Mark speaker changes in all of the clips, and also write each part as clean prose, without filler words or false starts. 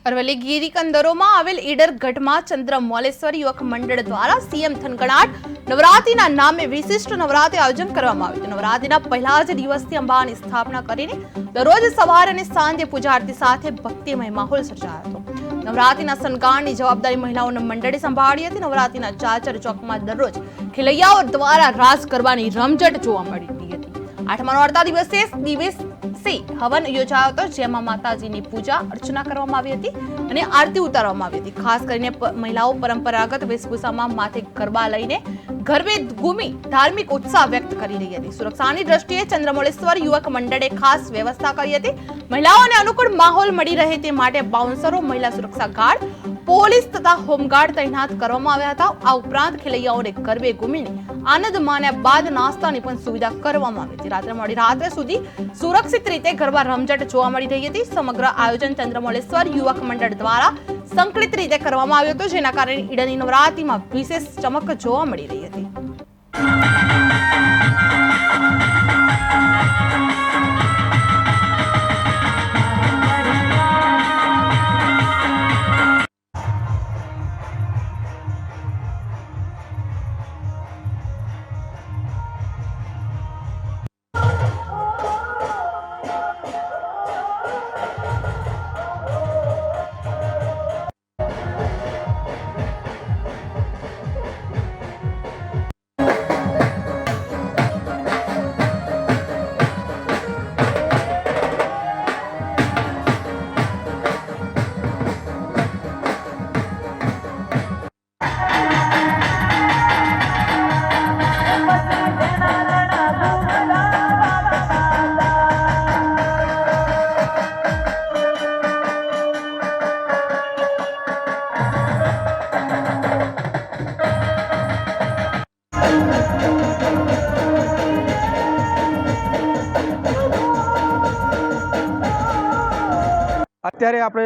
Speaker 1: અરવલ્લી ગિરિકંદરોમાં આવેલ ઈડર ગઢમાં ચંદ્રમૌલેશ્વર યુવક મંડળ દ્વારા સીએમ થનગણાટ નવરાત્રિના નામે વિશિષ્ટ નવરાત્રિ આયોજન કરવામાં આવ્યું હતું। નવરાત્રિના પહેલા જ દિવસથી અંબાની સ્થાપના કરીને દરરોજ સવાર અને સાંજે પૂજા આરતી સાથે ભક્તિમય માહોલ સર્જાયો હતો। નવરાત્રિના શણગારની જવાબદારી મહિલાઓના મંડળે સંભાળી હતી। નવરાત્રિના ચાચર ચોકમાં દરરોજ ખેલૈયાઓ દ્વારા રાસ ગરબાની રમઝટ જોવા મળી હતી। આઠમા નોરતા દિવસે હવન યોજાયો હતો, જેમાં માતાજીની પૂજા અર્ચના કરવામાં આવી હતી અને આરતી ઉતારવામાં આવી હતી। ખાસ કરીને મહિલાઓ પરંપરાગત વેશભૂષામાં માથે ગરબા લઈને ગરબે ઘૂમી ધાર્મિક ઉત્સાહ વ્યક્ત કરી રહી હતી। સુરક્ષાની દ્રષ્ટિએ ચંદ્રમૌલેશ્વર યુવક મંડળે ખાસ વ્યવસ્થા કરી હતી। મહિલાઓને અનુકૂળ માહોલ મળી રહે તે માટે બાઉન્સરો, મહિલા સુરક્ષા ગાર્ડ, પોલીસ તથા હોમગાર્ડ તૈનાત કરવામાં આવ્યા હતા। આ ઉપરાંત ખેલૈયાઓને ગરબે ઘૂમીને આનંદ માણ્યા બાદ નાસ્તાની પણ સુવિધા કરવામાં આવી હતી। મોડી રાત્રે સુધી સુરક્ષિત રીતે ગરબા રમઝટ જોવા મળી રહી હતી। સમગ્ર આયોજન ચંદ્રમૌલેશ્વર યુવક મંડળ દ્વારા સંકલિત રીતે કરવામાં આવ્યું હતું, જેના કારણે ઈડરની નવરાત્રિમાં વિશેષ ચમક જોવા મળી રહી હતી।
Speaker 2: અત્યારે આપણે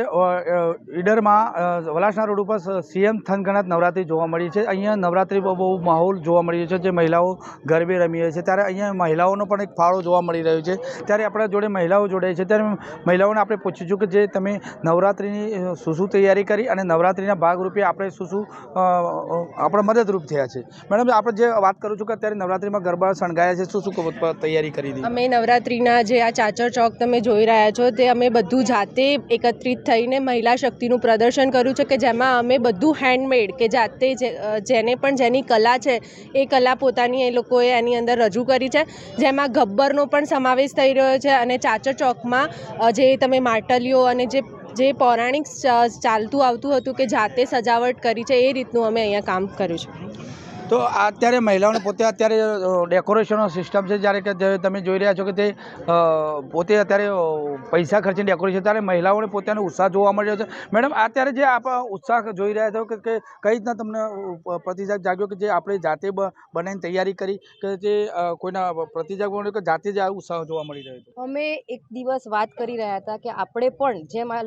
Speaker 2: ઈડરમાં વલાસણા રોડ ઉપર સીએમ થનગણાટ નવરાત્રિ જોવા મળી છે। અહીંયા નવરાત્રિ બહુ માહોલ જોવા મળી રહ્યો છે, જે મહિલાઓ ગરબે રમી રહી છે, ત્યારે અહીંયા મહિલાઓનો પણ એક ફાળો જોવા મળી રહ્યો છે। ત્યારે આપણા જોડે મહિલાઓ જોડાય છે, ત્યારે મહિલાઓને આપણે પૂછીશું કે જે તમે નવરાત્રિની શું તૈયારી કરી અને નવરાત્રિના ભાગરૂપે આપણે શું આપણા મદદરૂપ થયા છે। મેડમ, આપણે જે વાત કરું છું કે અત્યારે નવરાત્રિમાં ગરબા શણગાયા છે, શું તૈયારી કરી હતી?
Speaker 3: અમે નવરાત્રિના જે આ ચાચર ચોક તમે જોઈ રહ્યા છો, તે અમે બધું જાતે એકત્રિત થઈને મહિલા શક્તિનું પ્રદર્શન કર્યું છે, કે જેમાં અમે બધું હેન્ડમેડ, કે જાતે જેને પણ જેની કલા છે એ કલા પોતાની એ લોકોએ એની અંદર રજૂ કરી છે, જેમાં ગબ્બરનો પણ સમાવેશ થઈ રહ્યો છે। અને ચાચર ચોકમાં જે તમે માટલીઓ અને જે પૌરાણિક ચાલતું આવતું હતું કે જાતે સજાવટ કરી છે, એ રીતનું અમે અહીંયા કામ કર્યું છે।
Speaker 2: તો અત્યારે મહિલાઓને પોતે અત્યારે ડેકોરેશનનો સિસ્ટમ છે, જ્યારે કે તમે જોઈ રહ્યા છો કે તે પોતે અત્યારે પૈસા ખર્ચીને ડેકોરેશન, ત્યારે મહિલાઓને પોતાનો ઉત્સાહ જોવા મળી રહ્યો છે। મેડમ, અત્યારે જે આપ ઉત્સાહ જોઈ રહ્યા છો કે કઈ રીતના તમને પ્રતિસાદ જાગ્યો કે જે આપણે જાતે બનાવીને તૈયારી કરી, કે જે કોઈના પ્રતિસાદ કે જાતે જ આ ઉત્સાહ જોવા મળી રહ્યો છે?
Speaker 3: અમે એક દિવસ વાત કરી રહ્યા હતા કે આપણે પણ જેમ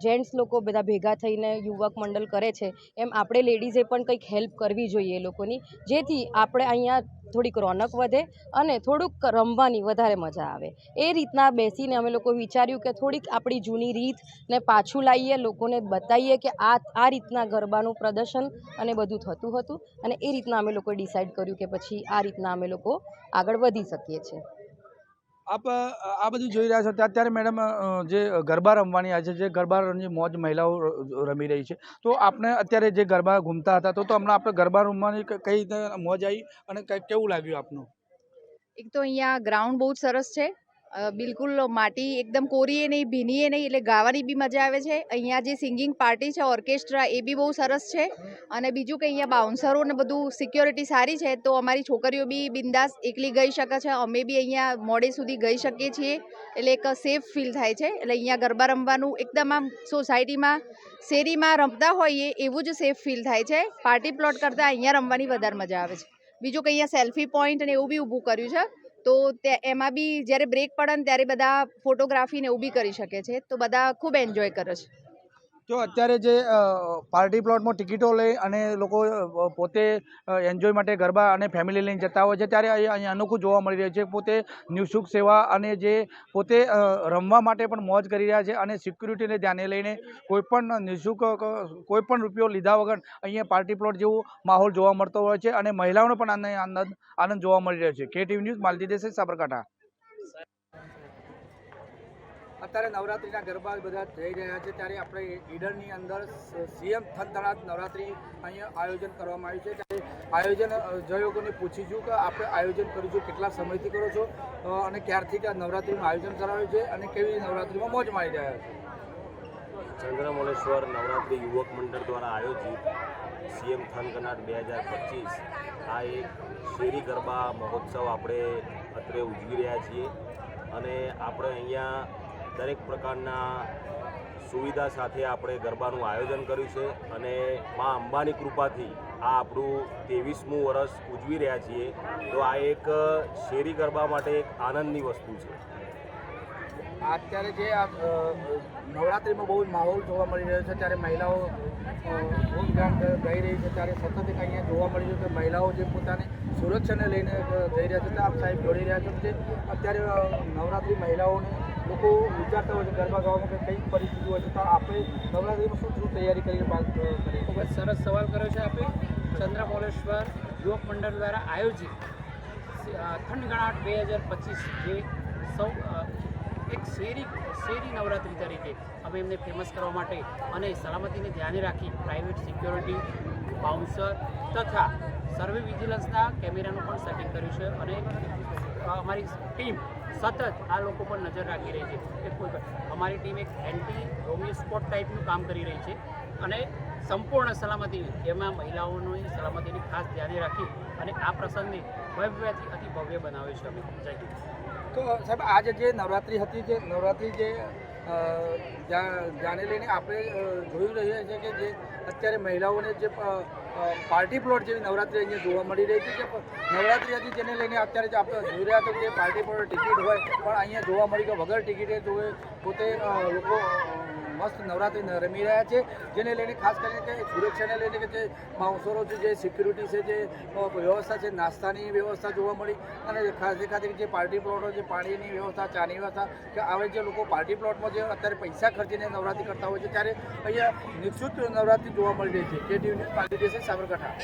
Speaker 3: જેન્ટ્સ લોકો બધા ભેગા થઈને યુવક મંડળ કરે છે, એમ આપણે લેડીઝે પણ કંઈક હેલ્પ કરવી જોઈએ એ લોકોની, જેથી આપણે અહીંયા થોડીક રોનક વધે અને થોડુંક રમવાની વધારે મજા આવે। એ રીતના બેસીને અમે લોકો વિચાર્યું કે થોડીક આપણી જૂની રીતને પાછું લાવીએ, લોકોને બતાવીએ કે આ રીતના ગરબાનું પ્રદર્શન અને બધું થતું હતું, અને એ રીતના અમે લોકોએ ડિસાઈડ કર્યું કે પછી આ રીતના અમે લોકો આગળ વધી શકીએ છીએ।
Speaker 2: આપ આ બધું જોઈ રહ્યા છો, અત્યારે મેડમ જે ગરબા રમવાની આવે છે, જે ગરબાની મોજ મહિલાઓ રમી રહી છે, તો આપણે અત્યારે જે ગરબા ઘૂમતા હતા, તો હમણાં આપણે ગરબા રમવાની કઈ રીતે મોજ આવી અને કેવું લાગ્યું આપનું?
Speaker 4: એક તો અહીંયા ગ્રાઉન્ડ બહુ જ સરસ છે, બિલકુલ માટી એકદમ કોરીએ નહીં, ભીનીએ નહીં, એટલે ગાવાની બી મજા આવે છે। અહીંયા જે સિંગિંગ પાર્ટી છે, ઓર્કેસ્ટ્રા, એ બી બહુ સરસ છે। અને બીજું કે અહીંયા બાઉન્સરો ને બધું સિક્યોરિટી સારી છે, તો અમારી છોકરીઓ બી બિંદાસ એકલી ગઈ શકે છે, અમે બી અહીંયા મોડે સુધી ગઈ શકીએ છીએ, એટલે એક સેફ ફીલ થાય છે। એટલે અહીંયા ગરબા રમવાનું એકદમ આમ સોસાયટીમાં શેરીમાં રમતા હોઈએ એવું જ સેફ ફીલ થાય છે। પાર્ટી પ્લોટ કરતાં અહીંયા રમવાની વધારે મજા આવે છે। બીજું કે અહીંયા સેલ્ફી પોઈન્ટ અને એવું બી ઊભું કર્યું છે, તો એમાં બી જ્યારે બ્રેક પડે ને ત્યારે બધા ફોટોગ્રાફી ને એવું બી કરી શકે છે, તો બધા ખૂબ એન્જોય કરે છે।
Speaker 2: જો અત્યારે જે પાર્ટી પ્લોટમાં ટિકિટો લઈ અને લોકો પોતે એન્જોય માટે ગરબા અને ફેમિલી લઈને જતા હોય છે, ત્યારે અહીં અનોખું જોવા મળી રહ્યું છે. પોતે નિઃશુલ્ક સેવા અને જે પોતે રમવા માટે પણ મોજ કરી રહ્યા છે અને સિક્યુરિટીને ધ્યાને લઈને કોઈપણ નિઃશુલ્ક કોઈપણ રૂપિયો લીધા વગર અહીંયા પાર્ટી પ્લોટ જેવો માહોલ જોવા મળતો હોય છે અને મહિલાઓનો પણ આનંદ જોવા મળી રહ્યો છે. KTV news Malti Desai, Sabarkantha. અત્યારે નવરાત્રિના ગરબા બધા જઈ રહ્યા છે, ત્યારે આપણે ઈડરની અંદર CM થનગણાટ નવરાત્રિ અહીંયા આયોજન કરવામાં આવ્યું છે. ત્યારે આયોજન આયોજકોને પૂછીશું કે આપણે આયોજન કરીશું, કેટલા સમયથી કરો છો અને ક્યારથી કે નવરાત્રિનું આયોજન કરાવ્યું છે અને કેવી નવરાત્રિમાં મોજ માણી રહ્યા છે.
Speaker 5: ચંદ્રમોલેશ્વર નવરાત્રિ યુવક મંડળ દ્વારા આયોજિત CM થનગણાટ 2025 આ એક શેરી ગરબા મહોત્સવ આપણે અત્રે ઉજવી રહ્યા છીએ અને આપણે અહીંયા દરેક પ્રકારના સુવિધા સાથે આપણે ગરબાનું આયોજન કર્યું છે અને મા અંબાની કૃપાથી આ આપણું 23મું વર્ષ ઉજવી રહ્યા છીએ. તો આ એક શેરી ગરબા માટે એક આનંદની વસ્તુ છે.
Speaker 2: અત્યારે જે આ નવરાત્રિમાં બહુ જ માહોલ જોવા મળી રહ્યો છે, ત્યારે મહિલાઓ ખૂબ ગાન ગાઈ રહી છે, ત્યારે સતત એક અહીંયા જોવા મળી રહ્યું કે મહિલાઓ જે પોતાની સુરક્ષાને લઈને જઈ રહ્યા છે. તો આપ સાહેબ જોડી રહ્યા છો કે અત્યારે નવરાત્રિ મહિલાઓને લોકો વિચારતા હોય છે ગરબા ગાવામાં કે કઈ પરિસ્થિતિ હોય છે, તો આપણે નવરાત્રિમાં શું તૈયારી કરીને કરી?
Speaker 6: ખૂબ જ સરસ સવાલ કર્યો છે આપે. ચંદ્રમોલેશ્વર યુવક મંડળ દ્વારા આયોજિત થનગણાટ 2025 જે સૌ એક શેરી નવરાત્રિ તરીકે અમે એમને ફેમસ કરવા માટે અને સલામતીને ધ્યાને રાખી પ્રાઇવેટ સિક્યોરિટી, બાઉન્સર તથા સર્વે વિજિલન્સના કેમેરાનું પણ સેટિંગ કર્યું છે અને અમારી ટીમ સતત આ લોકો પર નજર રાખી રહી છે કે કોઈ અમારી ટીમ એક એન્ટી રોમિયો સ્પોટ ટાઈપનું કામ કરી રહી છે અને સંપૂર્ણ સલામતી, જેમાં મહિલાઓની સલામતીની ખાસ ધ્યાને રાખી અને આ પ્રસંગને ભવ્યથી અતિ ભવ્ય બનાવ્યો છે અમે. જય હિન્દ.
Speaker 2: તો સાહેબ આજે જે નવરાત્રિ હતી, જે નવરાત્રિ જે જાને લઈને આપણે જોઈ રહ્યા છીએ કે જે અત્યારે મહિલાઓને જે પાર્ટી પ્લોટ જેવી નવરાત્રિ અહીંયા જોવા મળી રહી છે, કે નવરાત્રિ હતી જેને લઈને અત્યારે જે આપણે જોઈ રહ્યા હતા કે પાર્ટી પ્લોટ ટિકિટ હોય પણ અહીંયા જોવા મળી કે વગર ટિકિટે જોવે પોતે લોકો મસ્ત નવરાત્રિ રમી રહ્યા છે, જેને લઈને ખાસ કરીને કે સુરક્ષાને લઈને કે જે બાઉન્સરો છે, જે સિક્યુરિટી છે, જે વ્યવસ્થા છે, નાસ્તાની વ્યવસ્થા જોવા મળી અને ખાસ ખાतिर જે પાર્ટી પ્લોટો, જે પાણીની વ્યવસ્થા, ચાની વ્યવસ્થા, કે આવે જે લોકો પાર્ટી પ્લોટમાં જે અત્યારે પૈસા ખર્ચીને નવરાત્રિ કરતા હોય છે, ત્યારે અહીંયા નિઃશુલ્ક નવરાત્રિ જોવા મળી રહી છે. KTV news Malti Desai, Sabarkantha.